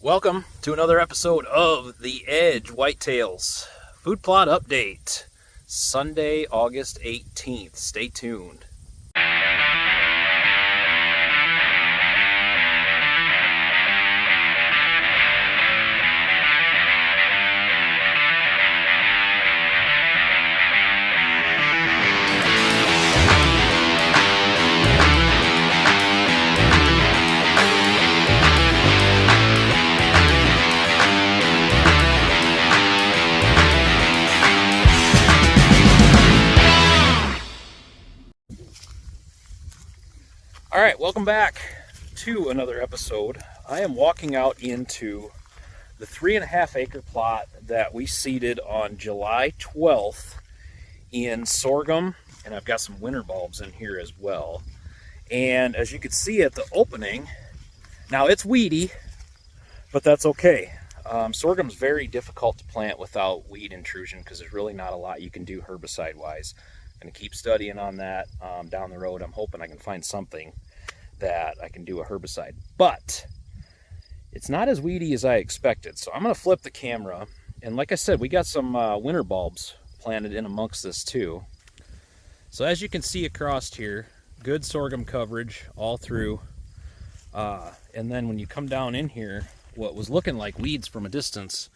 Welcome to another episode of the Edj Whitetails Food Plot Update, Sunday, August 18th. Stay tuned. All right, welcome back to another episode. I am walking out into the 3.5 acre plot that we seeded on July 12th in sorghum, and I've got some winter bulbs in here as well. And as you can see at the opening, now it's weedy, but that's okay. Sorghum's very difficult to plant without weed intrusion because there's really not a lot you can do herbicide-wise. I'm going to keep studying on that down the road. I'm hoping I can find something that I can do a herbicide, but it's not as weedy as I expected. So I'm going to flip the camera, and like I said, we got some winter bulbs planted in amongst this too. So as you can see across here, good sorghum coverage all through, and then when you come down in here, what was looking like weeds from a distance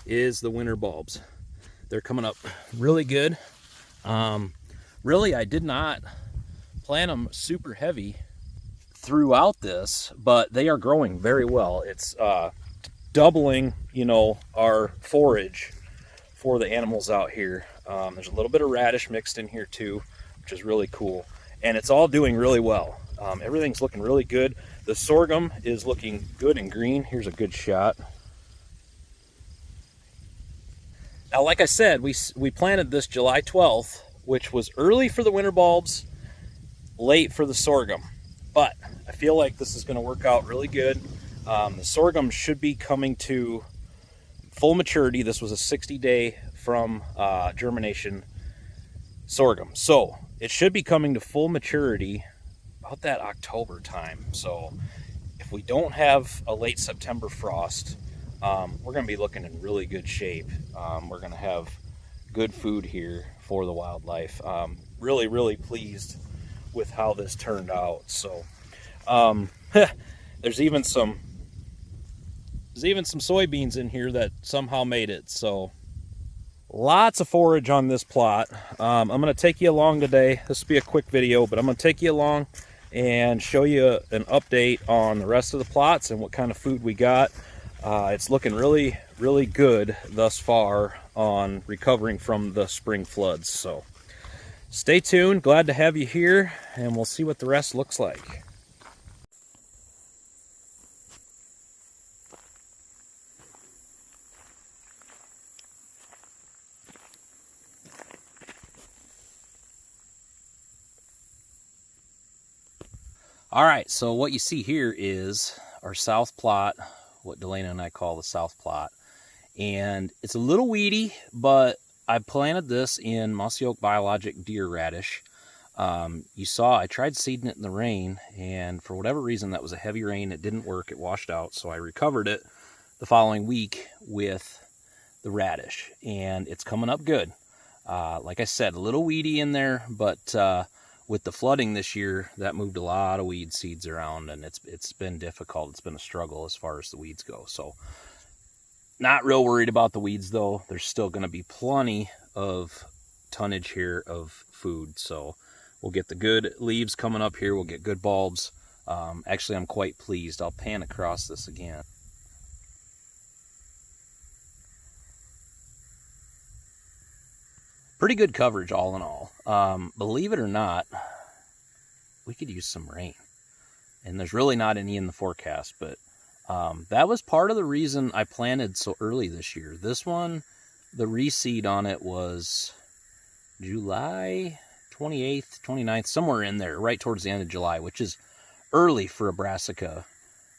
is the winter bulbs. They're coming up really good. Really, I did not plant them super heavy throughout this, but they are growing very well. It's doubling, our forage for the animals out here. There's a little bit of radish mixed in here too, which is really cool. And it's all doing really well. Everything's looking really good. The sorghum is looking good and green. Here's a good shot. Now, like I said, we planted this July 12th, which was early for the winter bulbs, late for the sorghum. But I feel like this is going to work out really good. The sorghum should be coming to full maturity. This was a 60-day from germination sorghum. So it should be coming to full maturity about that October time. So if we don't have a late September frost, we're going to be looking in really good shape. We're going to have good food here for the wildlife. Really, really pleased with how this turned out. So there's even some soybeans in here that somehow made it. So lots of forage on this plot. I'm going to take you along today. This will be a quick video, but I'm going to take you along and show you an update on the rest of the plots and what kind of food we got. It's looking really, really good thus far on recovering from the spring floods. So stay tuned. Glad to have you here, and we'll see what the rest looks like. All right, so what you see here is our south plot, what Delana and I call the south plot. And it's a little weedy, but I planted this in mossy oak biologic deer radish. You saw I tried seeding it in the rain, and for whatever reason, that was a heavy rain. It didn't work. It washed out. So I recovered it the following week with the radish, and it's coming up good. Like I said, a little weedy in there, but with the flooding this year, that moved a lot of weed seeds around, and it's been difficult. It's been a struggle as far as the weeds go. So not real worried about the weeds, though. There's still going to be plenty of tonnage here of food. So we'll get the good leaves coming up here. We'll get good bulbs. Actually, I'm quite pleased. I'll pan across this again. Pretty good coverage all in all. Believe it or not, we could use some rain. And there's really not any in the forecast, but that was part of the reason I planted so early this year. This one, the reseed on it was July 28th, 29th, somewhere in there, right towards the end of July, which is early for a brassica.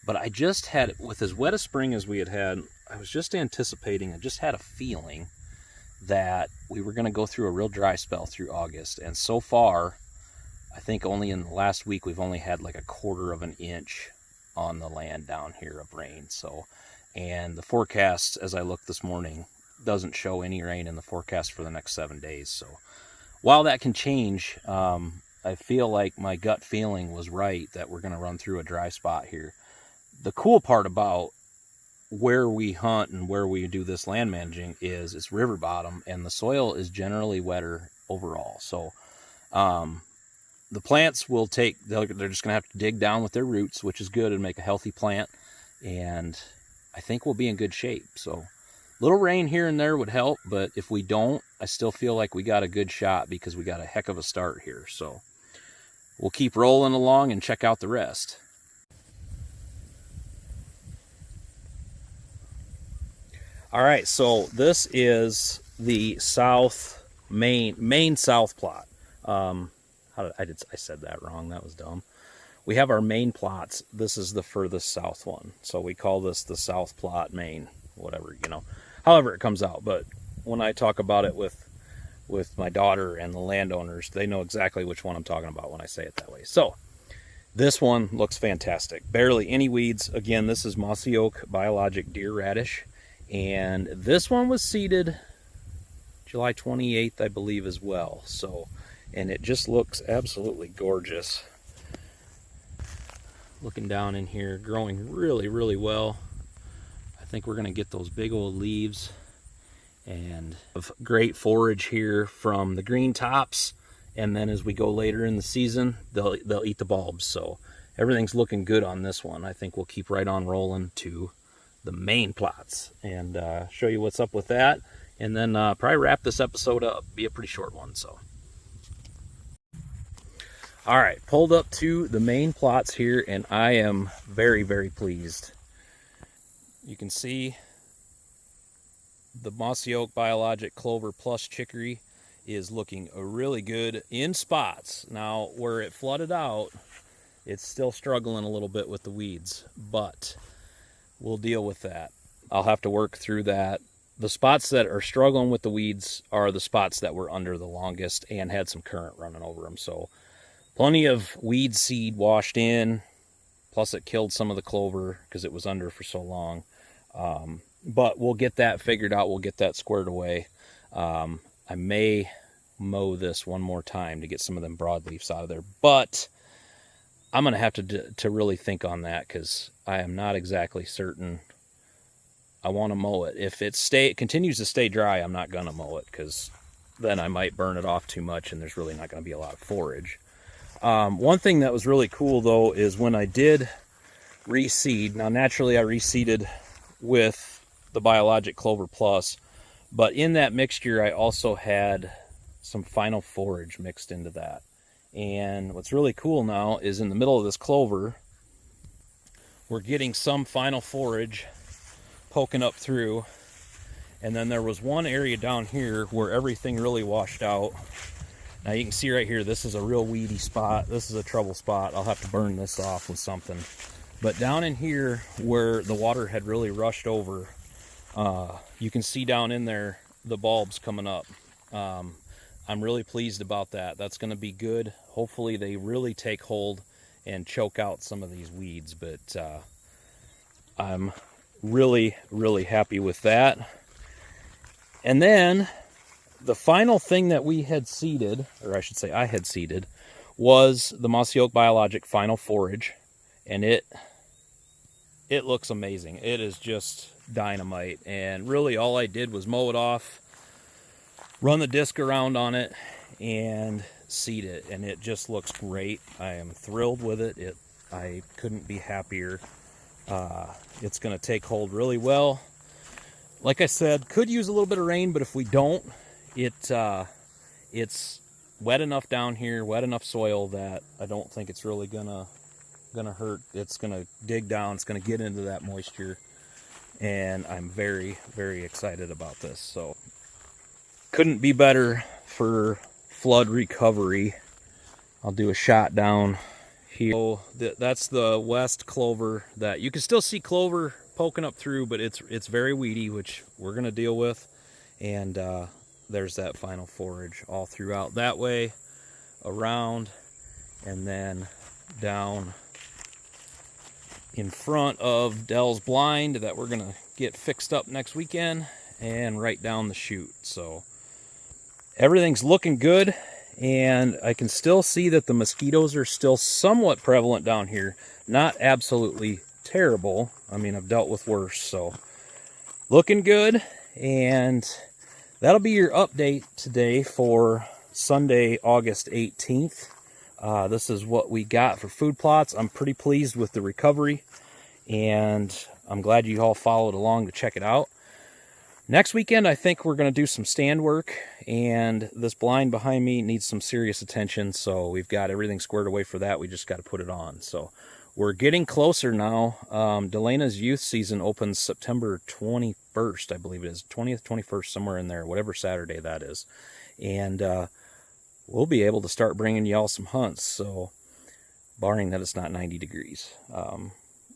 But I just had, with as wet a spring as we had, I was just anticipating, I just had a feeling that we were going to go through a real dry spell through August. And so far, I think only in the last week we've only had like 1/4 of an inch on the land down here of rain. So And the forecast, as I looked this morning, doesn't show any rain in the forecast for the next 7 days. So while that can change, I feel like my gut feeling was right that we're going to run through a dry spot here. The cool part about where we hunt and where we do this land managing is it's river bottom, and the soil is generally wetter overall. So the plants will they're just going to have to dig down with their roots, which is good, and make a healthy plant. And I think we'll be in good shape. So little rain here and there would help, but if we don't, I still feel like we got a good shot because we got a heck of a start here. So we'll keep rolling along and check out the rest. All right, so this is the main south plot. I said that wrong. That was dumb. We have our main plots. This is the furthest south one. So we call this the south plot main, whatever, however it comes out. But when I talk about it with my daughter and the landowners, they know exactly which one I'm talking about when I say it that way. So this one looks fantastic. Barely any weeds. Again, this is mossy oak biologic deer radish. And this one was seeded July 28th, I believe, as well. So, and it just looks absolutely gorgeous. Looking down in here, growing really, really well. I think we're going to get those big old leaves, and great forage here from the green tops. And then as we go later in the season, they'll eat the bulbs. So everything's looking good on this one. I think we'll keep right on rolling to the main plots and show you what's up with that. And then probably wrap this episode up. Be a pretty short one, so. All right, pulled up to the main plots here, and I am very, very pleased. You can see the mossy oak biologic clover plus chicory is looking really good in spots. Now, where it flooded out, it's still struggling a little bit with the weeds, but we'll deal with that. I'll have to work through that. The spots that are struggling with the weeds are the spots that were under the longest and had some current running over them. So plenty of weed seed washed in, plus it killed some of the clover because it was under for so long. But we'll get that figured out. We'll get that squared away. I may mow this one more time to get some of them broadleafs out of there, but I'm going to have to really think on that because I am not exactly certain I want to mow it. If it continues to stay dry, I'm not going to mow it because then I might burn it off too much and there's really not going to be a lot of forage. One thing that was really cool, though, is when I did reseed. Now, naturally, I reseeded with the Biologic Clover Plus, but in that mixture, I also had some final forage mixed into that. And what's really cool now is in the middle of this clover, we're getting some final forage poking up through. And then there was one area down here where everything really washed out. Now you can see right here, this is a real weedy spot. This is a trouble spot. I'll have to burn this off with something. But down in here where the water had really rushed over, you can see down in there the bulbs coming up. I'm really pleased about that. That's going to be good. Hopefully they really take hold and choke out some of these weeds. But I'm really, really happy with that. And then the final thing that we had seeded, or I should say I had seeded, was the Mossy Oak Biologic Final Forage. And it looks amazing. It is just dynamite. And really all I did was mow it off, run the disc around on it, and seed it. And it just looks great. I am thrilled with it. I couldn't be happier. It's going to take hold really well. Like I said, could use a little bit of rain, but if we don't, it's wet enough down here, wet enough soil that I don't think it's really gonna hurt. It's gonna dig down, it's gonna get into that moisture, and I'm very, very excited about this. So couldn't be better for flood recovery. I'll do a shot down here. So that's the west clover that you can still see clover poking up through, but it's very weedy, which we're gonna deal with. And there's that final forage all throughout that way, around, and then down in front of Dell's blind that we're going to get fixed up next weekend, and right down the chute. So everything's looking good, and I can still see that the mosquitoes are still somewhat prevalent down here. Not absolutely terrible. I mean, I've dealt with worse, so looking good. And that'll be your update today for Sunday, August 18th. This is what we got for Foodplots. I'm pretty pleased with the recovery, and I'm glad you all followed along to check it out. Next weekend, I think we're going to do some stand work, and this blind behind me needs some serious attention, so we've got everything squared away for that. We just got to put it on. So we're getting closer now. Delena's youth season opens September 21st, I believe it is. 20th, 21st, somewhere in there, whatever Saturday that is. And we'll be able to start bringing y'all some hunts, so barring that it's not 90 degrees.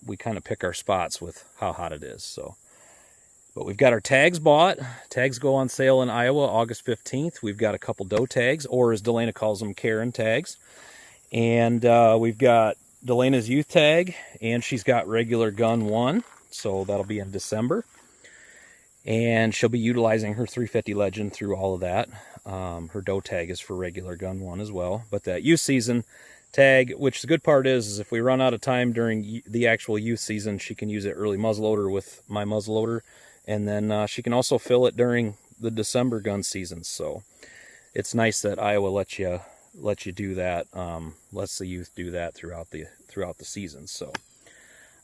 We kind of pick our spots with how hot it is. So, but we've got our tags bought. Tags go on sale in Iowa August 15th. We've got a couple doe tags, or as Delana calls them, Karen tags. And we've got Delena's youth tag, and she's got regular gun 1, so that'll be in December. And she'll be utilizing her 350 Legend through all of that. Her doe tag is for regular gun 1 as well. But that youth season tag, which the good part is if we run out of time during the actual youth season, she can use it early muzzleloader with my muzzleloader. And then she can also fill it during the December gun seasons. So it's nice that Iowa lets you do that. Lets the youth do that throughout the season. So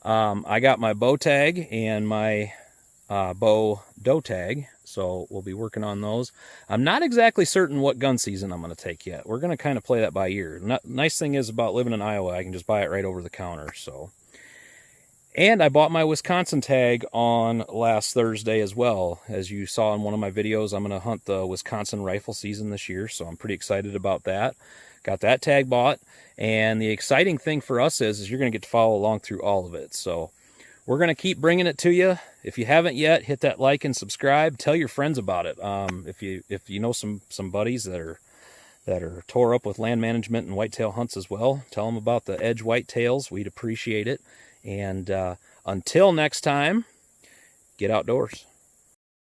I got my bow tag and my bow doe tag, so we'll be working on those. I'm not exactly certain what gun season I'm going to take yet. We're going to kind of play that by ear. Nice thing is about living in Iowa, I can just buy it right over the counter. So, and I bought my Wisconsin tag on last Thursday as well. As you saw in one of my videos, I'm going to hunt the Wisconsin rifle season this year, so I'm pretty excited about that. Got that tag bought, and the exciting thing for us is you're going to get to follow along through all of it. So we're going to keep bringing it to you. If you haven't yet, hit that like and subscribe. Tell your friends about it. If you know some buddies that are tore up with land management and whitetail hunts as well, tell them about the Edj Whitetails. We'd appreciate it. And until next time, get outdoors.